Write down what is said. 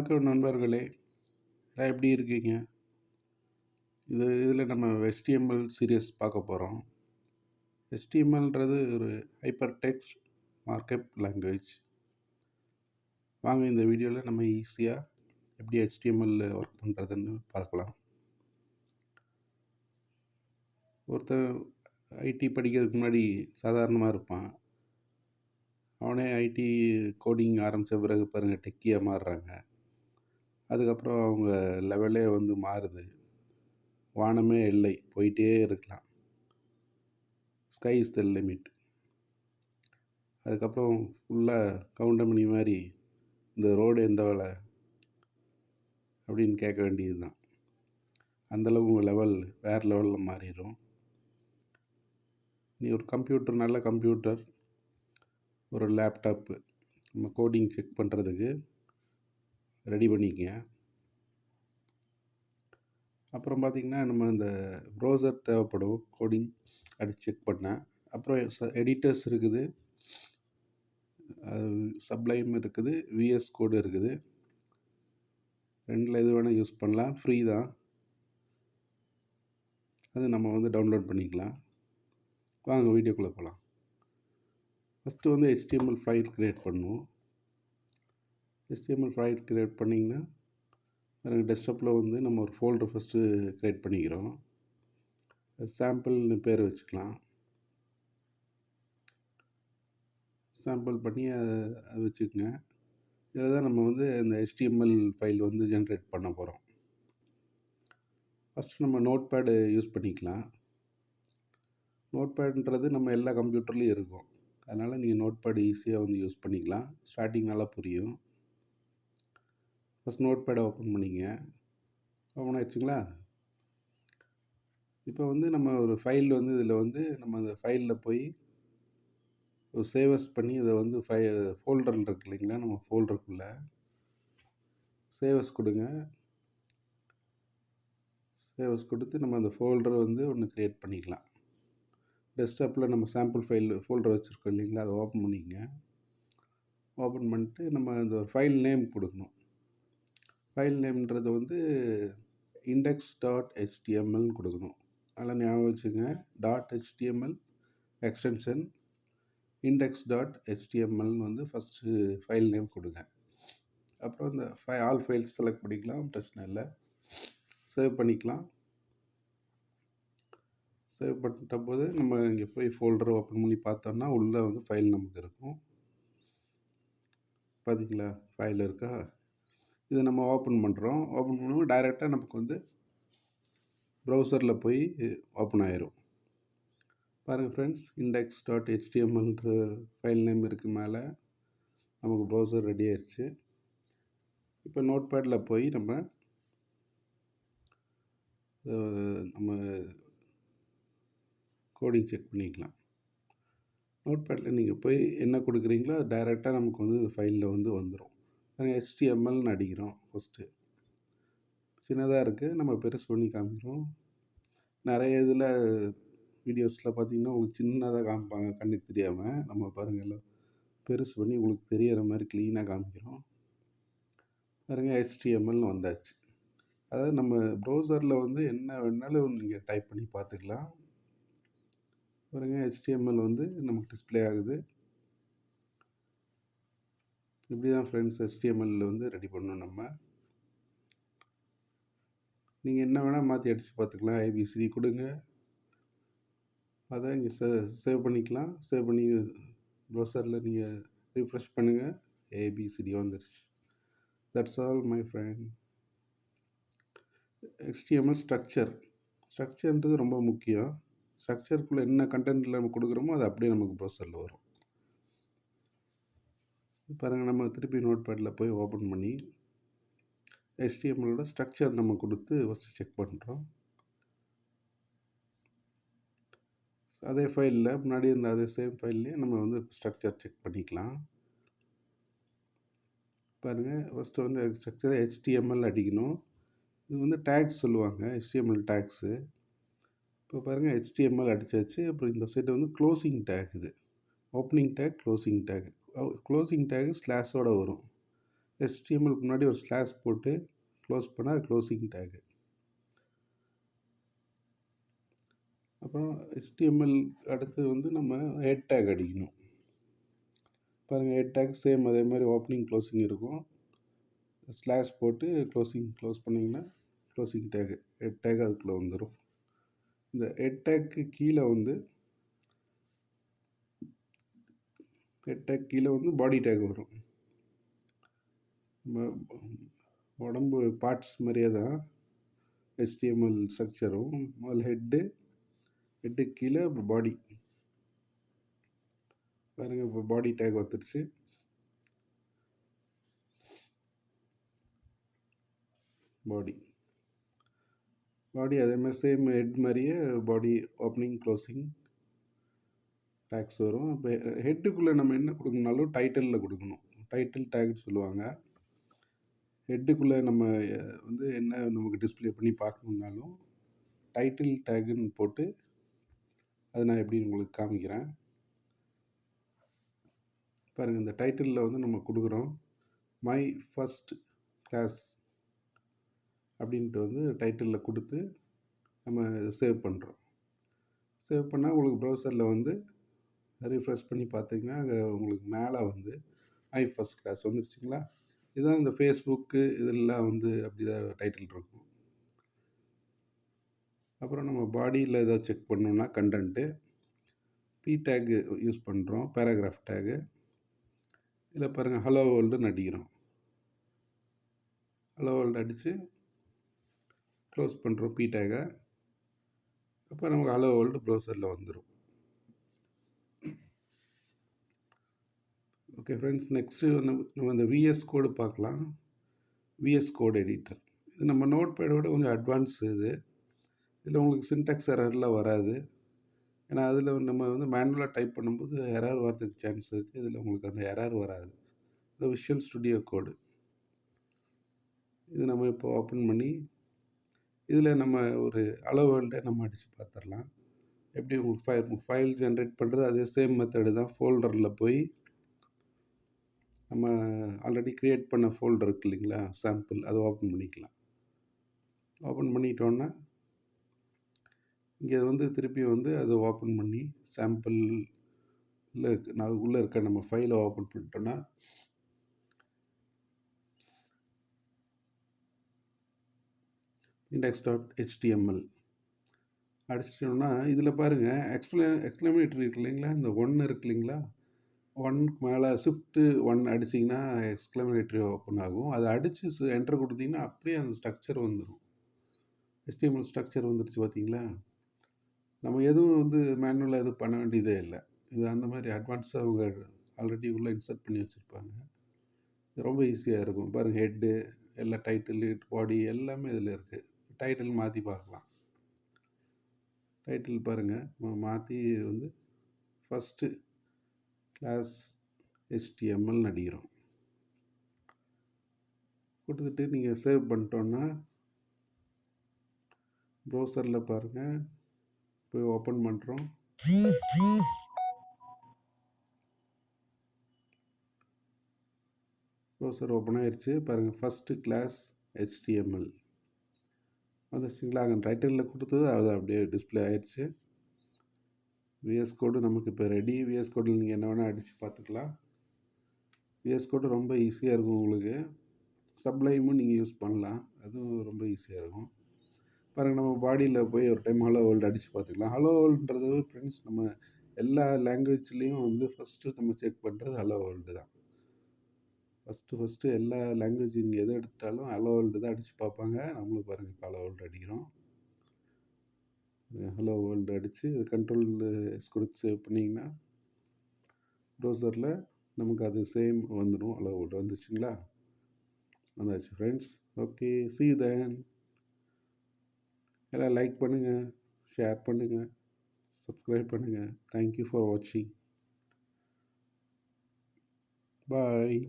வணக்கம் நண்பர்களே, எல்லாம் எப்படி இருக்கீங்க? இதில் நம்ம HTML சீரியஸ் பார்க்க போகிறோம். HTMLன்றது ஒரு ஹைப்பர் டெக்ஸ்ட் மார்க்அப் லாங்குவேஜ். வாங்க இந்த வீடியோவில் நம்ம ஈஸியாக எப்படி HTML ஒர்க் பண்ணுறதுன்னு பார்க்கலாம். ஒருத்தன் ஐடி படிக்கிறதுக்கு முன்னாடி சாதாரணமாக இருப்பான். அவனே ஐடி கோடிங் ஆரம்பித்த பிறகு பாருங்கள் டெக்கியாக மாறுறாங்க. அதுக்கப்புறம் அவங்க லெவலே மாறுது. வானமே எல்லை, போயிட்டே இருக்கலாம். Sky is the limit. அதுக்கப்புறம் ஃபுல்லாக கவுண்டமணி மாதிரி இந்த ரோடு எந்த வேலை அப்படின்னு கேட்க வேண்டியது தான். அந்தளவு உங்கள் லெவல் வேறு லெவலில் மாறிடும். நீ ஒரு கம்ப்யூட்டர், நல்ல கம்ப்யூட்டர், ஒரு லேப்டாப்பு நம்ம கோடிங் செக் பண்ணுறதுக்கு ரெடி பண்ணிக்கங்க. அப்புறம் பார்த்திங்கன்னா நம்ம இந்த ப்ரௌசர் தேவைப்படும் கோடிங் அடித்து செக் பண்ண. அப்புறம் எடிட்டர்ஸ் இருக்குது, சப்ளைம் இருக்குது, VS கோடு இருக்குது. ரெண்டில் எது வேணால் யூஸ் பண்ணலாம், ஃப்ரீ தான். அது நம்ம டவுன்லோட் பண்ணிக்கலாம். வாங்க வீடியோக்குள்ளே போகலாம். ஃபஸ்ட்டு HTML ஃபைல் க்ரியேட் பண்ணுவோம். HTML ஃபைல் க்ரியேட் பண்ணிங்கன்னா எனக்கு டெஸ்க்டாப்பில் நம்ம ஒரு ஃபோல்டர் ஃபஸ்ட்டு க்ரியேட் பண்ணிக்கிறோம். சாம்பிள்னு பேர் வச்சுக்கலாம். சாம்பிள் பண்ணி அதை வச்சுக்கோங்க. இதில் தான் நம்ம இந்த HTML ஃபைல் ஜென்ரேட் பண்ண போகிறோம். ஃபஸ்ட்டு நம்ம நோட் பேடு யூஸ் பண்ணிக்கலாம். நோட் பேடுன்றது நம்ம எல்லா கம்ப்யூட்டர்லேயும் இருக்கும். அதனால் நீங்கள் நோட் பேடு ஈஸியாக யூஸ் பண்ணிக்கலாம். ஸ்டார்டிங் நல்லா புரியும். ஃபஸ்ட் நோட் பேடை ஓப்பன் பண்ணிங்க. ஓப்பன் ஆகிடுச்சிங்களா? இப்போ நம்ம ஒரு ஃபைல் இதில் நம்ம அந்த ஃபைலில் போய் ஒரு சேவஸ் பண்ணி இதை ஃபோல்டரில் இருக்கு இல்லைங்களா, நம்ம ஃபோல்டருக்குள்ளே சேவஸ் கொடுங்க. சேவஸ் கொடுத்து நம்ம அந்த ஃபோல்டரை ஒன்று க்ரியேட் பண்ணிக்கலாம். டெஸ்க்டாப்பில் நம்ம சாம்பிள் ஃபைல் ஃபோல்டர் வச்சுருக்கோம் இல்லைங்களா, அதை ஓப்பன் பண்ணிக்கங்க. ஓப்பன் பண்ணிட்டு நம்ம அந்த ஃபைல் நேம் கொடுக்கணும். ஃபைல் நேம்ன்றது index.html கொடுக்கணும். நல்லா ஞாபகம் வச்சுங்க. .html extension index.html first file name கொடுங்க. அப்புறம் இந்த ஆல் ஃபைல்ஸ் செலக்ட் பண்ணிக்கலாம், பிரச்சனை இல்லை. சேவ் பண்ணிக்கலாம். சேவ் பண்ணிட்ட போது நம்ம இங்கே போய் ஃபோல்டரை ஓப்பன் பண்ணி பார்த்தோம்னா உள்ளே ஃபைல் நமக்கு இருக்கும். பார்த்தீங்களா, ஃபைல் இருக்கா? இதை நம்ம ஓப்பன் பண்ணுறோம். ஓப்பன் பண்ணும்போது டைரெக்டாக நமக்கு ப்ரௌசரில் போய் ஓப்பன் ஆயிரும். பாருங்கள் ஃப்ரெண்ட்ஸ், index.htmlன்ற ஃபைல் நேம் இருக்குது மேலே. நமக்கு ப்ரௌசர் ரெடி ஆயிடுச்சு. இப்போ நோட் பேடில் போய் நம்ம கோடிங் செக் பண்ணிக்கலாம். நோட் பேடில் நீங்கள் போய் என்ன கொடுக்குறீங்களோ அது டைரெக்டாக நமக்கு இந்த ஃபைலில் வந்துடும். HTMLன்னு அடிக்கிறோம். ஃபஸ்ட்டு சின்னதாக இருக்குது, நம்ம பெருசு பண்ணி காமிக்கிறோம். நிறைய இதில் வீடியோஸில் பார்த்திங்கன்னா உங்களுக்கு சின்னதாக காமிப்பாங்க, கண்ணுக்கு தெரியாமல். நம்ம பாருங்கள் எல்லாம் பெருசு பண்ணி உங்களுக்கு தெரிகிற மாதிரி க்ளீனாக காமிக்கிறோம். பாருங்கள், HTMLன்னு வந்தாச்சு. அதாவது நம்ம ப்ரௌசரில் என்ன வேணாலும் நீங்கள் டைப் பண்ணி பார்த்துக்கலாம். பாருங்கள், HTML நமக்கு டிஸ்பிளே ஆகுது. இப்படி தான் ஃப்ரெண்ட்ஸ் HTML ரெடி பண்ணணும். நம்ம நீங்கள் என்ன வேணால் மாற்றி அடித்து பார்த்துக்கலாம். ABCD கொடுங்க, அதை இங்கே சேவ் பண்ணிக்கலாம். சேவ் பண்ணி ப்ரௌசரில் நீங்கள் ரிஃப்ரெஷ் பண்ணுங்கள், ABCD வந்துருச்சு. That's all my friend. HTML ஸ்ட்ரக்சர்ன்றது ரொம்ப முக்கியம். ஸ்ட்ரக்சருக்குள்ளே என்ன கண்டென்ட்டில் நம்ம கொடுக்குறோமோ அது அப்படியே நமக்கு ப்ரௌசரில் வரும். பாருங்கள், நம்ம திருப்பி நோட் பேடில் போய் ஓப்பன் பண்ணி HTMLோட ஸ்ட்ரக்சர் நம்ம கொடுத்து ஃபஸ்ட்டு செக் பண்ணுறோம். அதே ஃபைலில் முன்னாடி இருந்த அதே சேம் ஃபைல்லையே நம்ம ஸ்ட்ரக்சர் செக் பண்ணிக்கலாம். பாருங்கள், ஃபஸ்ட்டு ஸ்ட்ரக்சர் HTML அடிக்கணும். இது டேக்ஸ் சொல்லுவாங்க, HTML டேக்ஸு. இப்போ பாருங்கள், HTML அடித்தாச்சு. அப்புறம் இந்த சைடு க்ளோசிங் டேக். இது opening tag, closing tag. Closing tag ஸ்லாஷோடு வரும். HTMLக்கு முன்னாடி ஒரு ஸ்லாஷ் போட்டு க்ளோஸ் பண்ணால் க்ளோசிங் டேகு. அப்புறம் HTML அடுத்து வந்து நம்ம ஹெட் டேக் அடிக்கணும். பாருங்கள், ஹெட் டேக் சேம் அதே மாதிரி ஓப்பனிங் க்ளோசிங் இருக்கும். ஸ்லாஷ் போட்டு க்ளோஸ் பண்ணிங்கன்னா க்ளோசிங் டேகு, ஹெட் டேக் அதுக்குள்ளே வந்துடும். இந்த ஹெட் டேக்கு கீழே வந்து பாடி டேக் வரும். நம்ம உடம்பு பார்ட்ஸ் மாதிரியே தான் HTML ஸ்ட்ரக்சரும். முதல்ல ஹெட்டு கீழே அப்புறம் பாடி. பாருங்கள், இப்போ பாடி டேக் வந்துடுச்சு. பாடி அதே மாதிரி சேம் ஹெட் மாதிரியே பாடி ஓப்பனிங் க்ளோசிங் டேக்ஸ் வரும். இப்போ ஹெட்டுக்குள்ளே நம்ம என்ன கொடுக்கணுனாலும் டைட்டிலில் கொடுக்கணும். டைட்டில் டேக்னு சொல்லுவாங்க. ஹெட்டுக்குள்ளே நம்ம வந்து என்ன நமக்கு டிஸ்பிளே பண்ணி பார்க்கணுன்னாலும் டைட்டில் டேக்குன்னு போட்டு அதை நான் எப்படி உங்களுக்கு காமிக்கிறேன். பாருங்கள், இந்த டைட்டிலில் வந்து நம்ம கொடுக்குறோம் மை ஃபஸ்ட் கிளாஸ் அப்படின்ட்டு வந்து டைட்டிலில் கொடுத்து நம்ம சேவ் பண்ணுறோம். சேவ் பண்ணால் உங்களுக்கு ப்ரௌசரில் வந்து ரீஃப்ரெஷ் பண்ணி பார்த்தீங்கன்னா அங்கே உங்களுக்கு மேலே வந்து மை ஃபஸ்ட் கிளாஸ் வந்துருச்சுங்களா. இதுதான் இந்த ஃபேஸ்புக்கு இதெல்லாம் வந்து அப்படி தான் டைட்டில் இருக்கும். அப்புறம் நம்ம பாடியில் ஏதாவது செக் பண்ணோன்னா கண்டென்ட்டு பி டேக்கு யூஸ் பண்ணுறோம், பேராகிராஃப் டேகு. இதில் பாருங்கள், ஹலோ வேர்ல்டுன்னு அடிக்கிறோம். ஹலோ வேர்ல்டு அடித்து க்ளோஸ் பண்ணுறோம் பி டேகை. அப்போ நமக்கு ஹலோ வேர்ல்டு ப்ரௌசரில் வந்துடும். ஓகே ஃப்ரெண்ட்ஸ், நெக்ஸ்ட்டு நம்ம இந்த விஎஸ் கோடு பார்க்கலாம். விஎஸ் கோட் எடிட்டர் இது நம்ம நோட் பேடோட கொஞ்சம் அட்வான்ஸ். இதில் உங்களுக்கு சின்டாக்ஸ் எரர்லாம் வராது. ஏன்னா அதில் நம்ம வந்து மேனுவலாக டைப் பண்ணும்போது எரர் வரதுக்கு சான்ஸ் இருக்குது. இதில் உங்களுக்கு அந்த எரர் வராது. இது விஷுவல் ஸ்டுடியோ கோடு. இது நம்ம இப்போ ஓப்பன் பண்ணி இதில் நம்ம ஒரு ஹலோ வேர்ல்டை நம்ம அடித்து பார்த்துடலாம். எப்படி உங்களுக்கு ஃபைல் ஜென்ரேட் பண்ணுறது அதே சேம் மெத்தடு தான். ஃபோல்டரில் போய் நம்ம ஆல்ரெடி க்ரியேட் பண்ண ஃபோல்டர் இருக்குது இல்லைங்களா, சாம்பிள், அதை ஓப்பன் பண்ணிக்கலாம். ஓப்பன் பண்ணிட்டோன்னா இங்கே வந்து திருப்பி வந்து அதை ஓப்பன் பண்ணி சாம்பிளில் நான் உள்ளே இருக்க நம்ம ஃபைலை ஓப்பன் பண்ணிட்டோன்னா index.html அடிச்சிட்டோம்னா இதில் பாருங்கள் எக்ஸ்க்ளமேட்டரி இருக்கு இல்லைங்களா, இந்த 1 இருக்கு இல்லைங்களா, 1க்கு மேலே ஷிஃப்ட்டு 1 அடிச்சிங்கன்னா எக்ஸ்க்ளமேட்டரி ஓப்பன் ஆகும். அதை அடித்து என்டர் கொடுத்தீங்கன்னா அப்படியே அந்த ஸ்ட்ரக்சர் வந்துடும். HTML ஸ்ட்ரக்சர் வந்துடுச்சு பார்த்தீங்களா. நம்ம எதுவும் வந்து மேனுவலாக எதுவும் பண்ண வேண்டியதே இல்லை. இது அந்த மாதிரி அட்வான்ஸாக அவங்க ஆல்ரெடி உள்ளே இன்சர்ட் பண்ணி வச்சுருப்பாங்க. ரொம்ப ஈஸியாக இருக்கும். பாருங்கள், ஹெட்டு எல்லா டைட்டில் பாடி எல்லாமே இதில் இருக்குது. டைட்டில் மாற்றி பார்க்கலாம். டைட்டில் பாருங்கள், மாற்றி வந்து ஃபஸ்ட்டு கிளாஸ் HTML அடிக்கிறோம். கொடுத்துட்டு நீங்கள் சேவ் பண்ணிட்டோன்னா ப்ரௌசரில் பாருங்கள், போய் ஓப்பன் பண்ணுறோம். ப்ரௌசர் ஓப்பன் ஆயிடுச்சு. பாருங்கள், ஃபஸ்ட்டு கிளாஸ் HTML வந்துச்சுங்களா. அங்கே டைட்டிலில் கொடுத்தது அது அப்படியே டிஸ்பிளே ஆயிடுச்சு. விஎஸ் கோடு நமக்கு இப்போ ரெடி. விஎஸ் கோடில் நீங்கள் என்ன வேணால் அடித்து பார்த்துக்கலாம். விஎஸ் கோடு ரொம்ப ஈஸியாக இருக்கும் உங்களுக்கு. சப்ளைமும் நீங்கள் யூஸ் பண்ணலாம், அதுவும் ரொம்ப ஈஸியாக இருக்கும். பாருங்கள், நம்ம பாடியில் போய் ஒரு டைம் ஹலோ வேர்ல்டு அடித்து பார்த்துக்கலாம். ஹலோ வேர்ல்டுன்றது ஃப்ரெண்ட்ஸ் நம்ம எல்லா லாங்குவேஜ்லேயும் வந்து ஃபஸ்ட்டு நம்ம செக் பண்ணுறது ஹலோ வேர்ல்டு தான். ஃபஸ்ட்டு எல்லா லாங்குவேஜ் நீங்கள் எது எடுத்தாலும் ஹலோ வேர்ல்டு தான் அடித்து பார்ப்பாங்க. நம்மளும் பாருங்கள் இப்போ ஹலோ வேர்ல்டு அடிக்கிறோம். ஹலோ வேர்ல்டு அடித்து கண்ட்ரோல் கொடுத்து சேவ் பண்ணிங்கன்னா ப்ரௌசரில் நமக்கு அது சேம் வந்துடும். ஹலோ வேர்ல்டு வந்துச்சுங்களா. வந்தாச்சு friends. Okay, see you then. எல்லாம் லைக் பண்ணுங்கள், ஷேர் பண்ணுங்கள், சப்ஸ்கிரைப் பண்ணுங்கள். தேங்க்யூ ஃபார் வாட்சிங். பாய்.